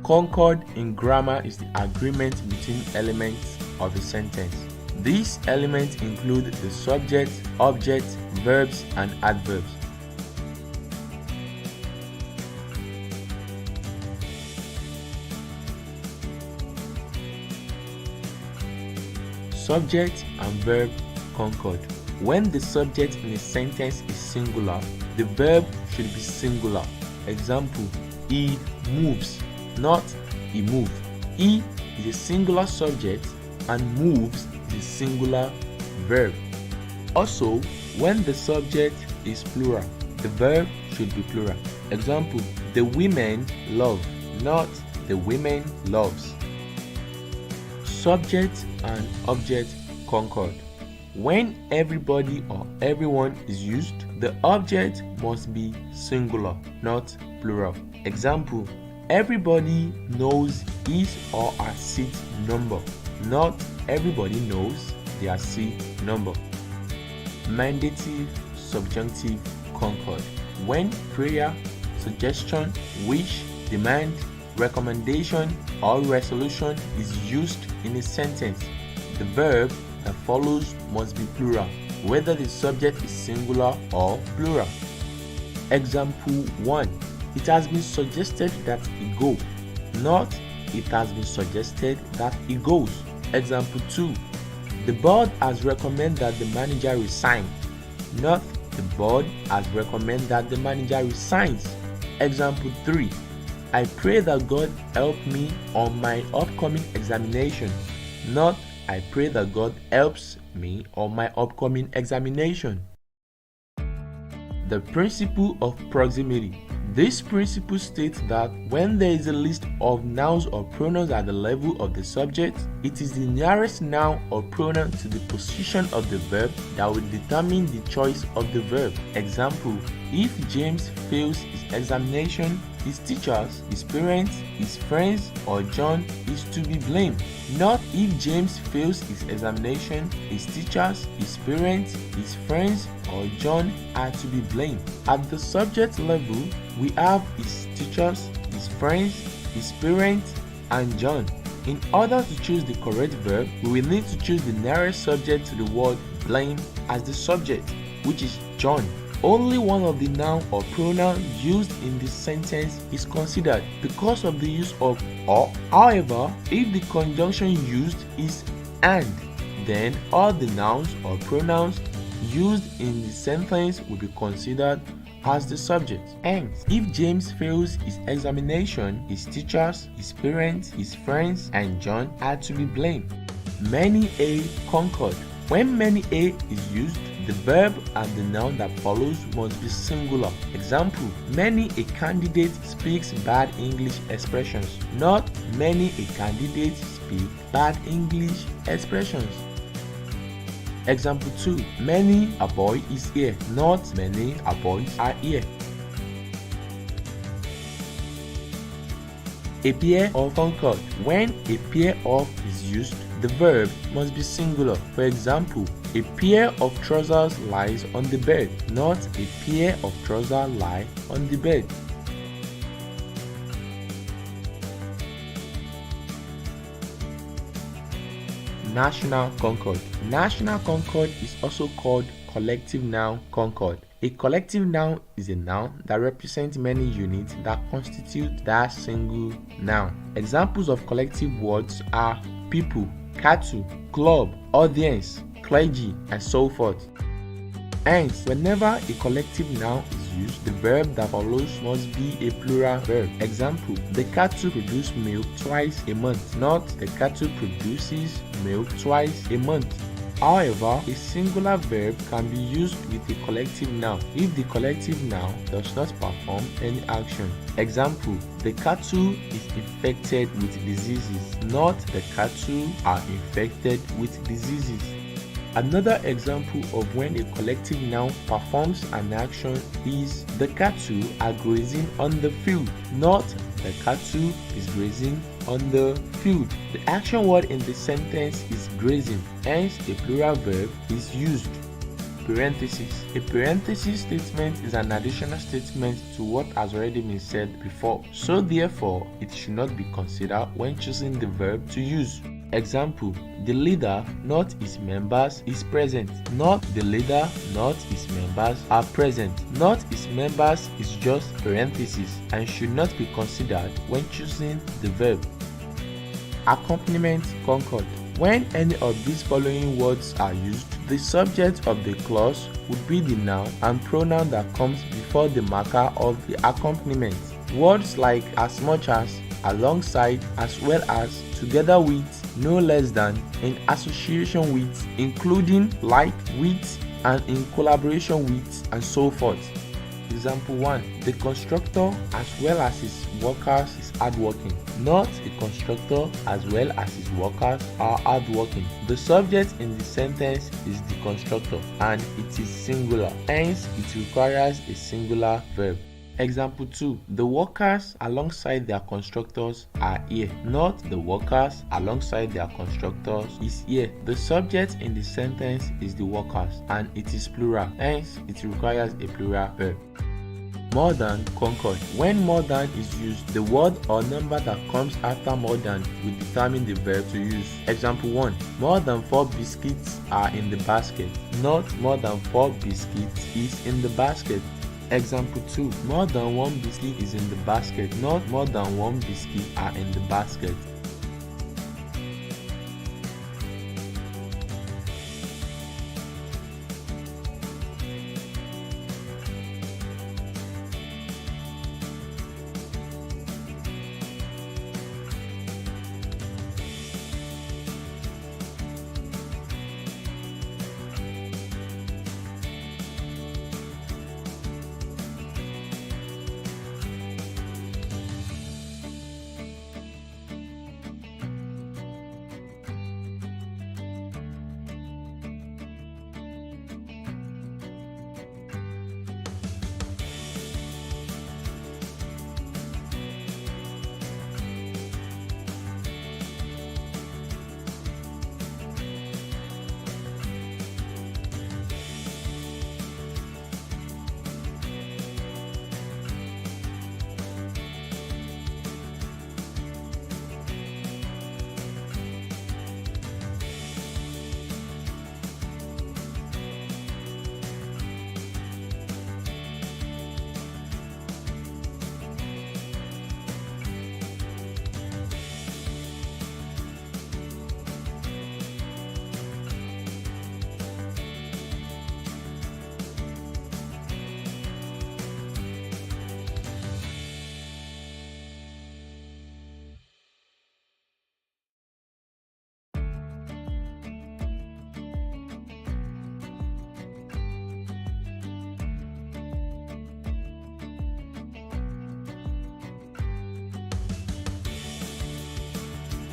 Concord in grammar is the agreement between elements of a sentence. These elements include the subject, object, verbs, and adverbs. Subject and verb concord. When the subject in a sentence is singular, the verb should be singular. Example, he moves, not he moved. He is a singular subject and moves is a singular verb. Also, when the subject is plural, the verb should be plural. Example, the women love, not the women loves. Subject and object concord. When everybody or everyone is used, the object must be singular, not plural. Example, everybody knows his or her seat number, not everybody knows their seat number. Mandative subjunctive concord. When prayer, suggestion, wish, demand, recommendation, or resolution is used in a sentence, the verb that follows must be plural, whether the subject is singular or plural. Example 1. It has been suggested that he go, not it has been suggested that he goes. Example 2. The board has recommended that the manager resign, not the board has recommended that the manager resigns. Example 3. I pray that God help me on my upcoming examination, not I pray that God helps me on my upcoming examination. The principle of proximity. This principle states that when there is a list of nouns or pronouns at the level of the subject, it is the nearest noun or pronoun to the position of the verb that will determine the choice of the verb. Example, if James fails his examination, his teachers, his parents, his friends, or John is to be blamed. Not if James fails his examination, his teachers, his parents, his friends, or John are to be blamed. At the subject level, we have his teachers, his friends, his parents, and John. In order to choose the correct verb, we will need to choose the nearest subject to the word blame as the subject, which is John. Only one of the noun or pronoun used in this sentence is considered because of the use of or. However, if the conjunction used is and, then all the nouns or pronouns used in the sentence will be considered as the subject. Hence, if James fails his examination, his teachers, his parents, his friends, and John are to be blamed. Many a concord. When many a is used, the verb and the noun that follows must be singular. Example, many a candidate speaks bad English expressions, not many a candidate speak bad English expressions. Example 2. Many a boy is here, not many a boys are here. A pair of concord. When a pair of is used, the verb must be singular. For example, a pair of trousers lies on the bed, not a pair of trousers lie on the bed. National concord. National concord is also called collective noun concord. A collective noun is a noun that represents many units that constitute that single noun. Examples of collective words are people, cattle, club, audience, clergy, and so forth. Hence, whenever a collective noun is used, the verb that follows must be a plural verb. Example, the cattle produce milk twice a month, not the cattle produces milk twice a month. However, a singular verb can be used with a collective noun if the collective noun does not perform any action. Example, the cattle is infected with diseases, not the cattle are infected with diseases. Another example of when a collective noun performs an action is the cattle are grazing on the field, not the cattle is grazing on the field. The action word in the sentence is grazing, hence a plural verb is used. parenthesis. A parenthesis statement is an additional statement to what has already been said before, so therefore it should not be considered when choosing the verb to use. Example: the leader, not his members, is present. Not the leader, not his members are present. Not his members is just parenthesis and should not be considered when choosing the verb. Accompaniment concord. When any of these following words are used, the subject of the clause would be the noun and pronoun that comes before the marker of the accompaniment. Words like as much as, alongside, as well as, together with, no less than, in association with, including, like, with, and in collaboration with, and so forth. Example 1. The constructor as well as his workers is hardworking. Not the constructor as well as his workers are hardworking. The subject in the sentence is the constructor and it is singular. Hence, it requires a singular verb. Example 2. The workers alongside their constructors are here. Not the workers alongside their constructors is here. The subject in the sentence is the workers and it is plural. Hence, it requires a plural verb. More than concord. When more than is used, the word or number that comes after more than will determine the verb to use. Example 1. More than 4 biscuits are in the basket. Not more than 4 biscuits is in the basket. Example 2. More than 1 biscuit is in the basket. Not more than 1 biscuit are in the basket.